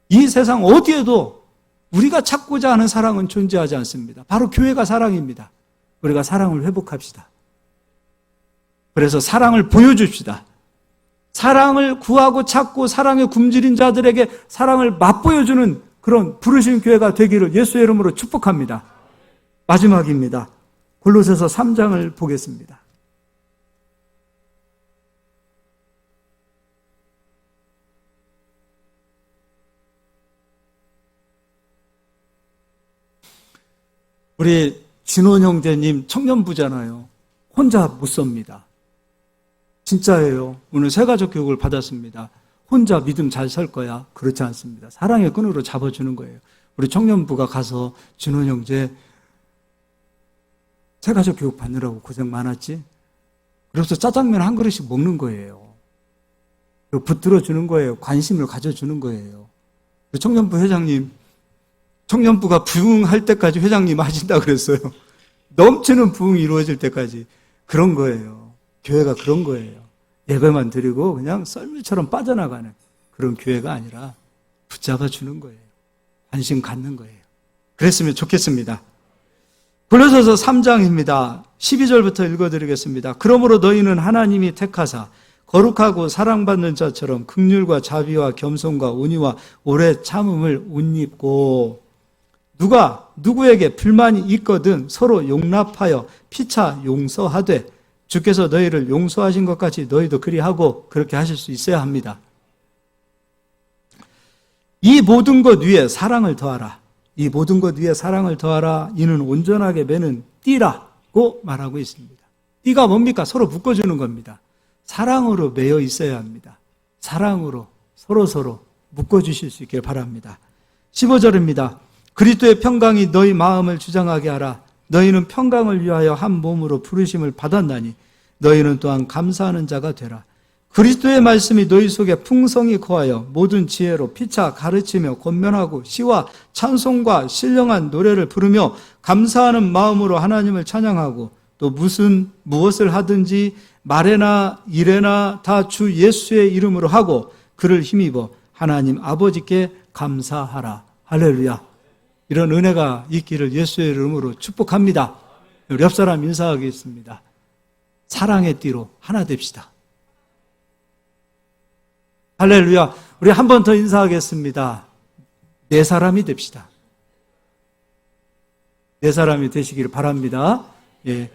이 세상 어디에도 우리가 찾고자 하는 사랑은 존재하지 않습니다. 바로 교회가 사랑입니다. 우리가 사랑을 회복합시다. 그래서 사랑을 보여줍시다. 사랑을 구하고 찾고 사랑에 굶주린 자들에게 사랑을 맛보여주는 그런 부르신 교회가 되기를 예수의 이름으로 축복합니다. 마지막입니다. 골로새서 3장을 보겠습니다. 우리 진원 형제님 청년부잖아요. 혼자 못 섭니다. 진짜예요. 오늘 새가족 교육을 받았습니다. 혼자 믿음 잘 설 거야. 그렇지 않습니다. 사랑의 끈으로 잡아주는 거예요. 우리 청년부가 가서 진원 형제 새가족 교육 받느라고 고생 많았지? 그래서 짜장면 한 그릇씩 먹는 거예요. 그리고 붙들어주는 거예요. 관심을 가져주는 거예요. 청년부 회장님, 청년부가 부흥할 때까지 회장님 하신다 그랬어요. 넘치는 부흥이 이루어질 때까지. 그런 거예요. 교회가 그런 거예요. 예배만 드리고 그냥 썰물처럼 빠져나가는 그런 교회가 아니라 붙잡아 주는 거예요. 관심 갖는 거예요. 그랬으면 좋겠습니다. 골로새서 3장입니다. 12절부터 읽어드리겠습니다. 그러므로 너희는 하나님이 택하사 거룩하고 사랑받는 자처럼 긍휼과 자비와 겸손과 온유와 오래 참음을 옷 입고 누가 누구에게 불만이 있거든 서로 용납하여 피차 용서하되 주께서 너희를 용서하신 것 같이 너희도 그리하고 그렇게 하실 수 있어야 합니다. 이 모든 것 위에 사랑을 더하라. 이 모든 것 위에 사랑을 더하라. 이는 온전하게 매는 띠라고 말하고 있습니다. 띠가 뭡니까? 서로 묶어주는 겁니다. 사랑으로 매여 있어야 합니다. 사랑으로 서로 묶어주실 수 있길 바랍니다. 15절입니다. 그리스도의 평강이 너희 마음을 주장하게 하라. 너희는 평강을 위하여 한 몸으로 부르심을 받았나니 너희는 또한 감사하는 자가 되라. 그리스도의 말씀이 너희 속에 풍성히 거하여 모든 지혜로 피차 가르치며 권면하고 시와 찬송과 신령한 노래를 부르며 감사하는 마음으로 하나님을 찬양하고 또 무엇을 하든지 말에나 일에나 다 주 예수의 이름으로 하고 그를 힘입어 하나님 아버지께 감사하라. 할렐루야. 이런 은혜가 있기를 예수의 이름으로 축복합니다. 우리 옆 사람 인사하겠습니다. 사랑의 띠로 하나 됩시다. 할렐루야. 우리 한 번 더 인사하겠습니다. 네 사람이 됩시다. 네 사람이 되시기를 바랍니다. 예.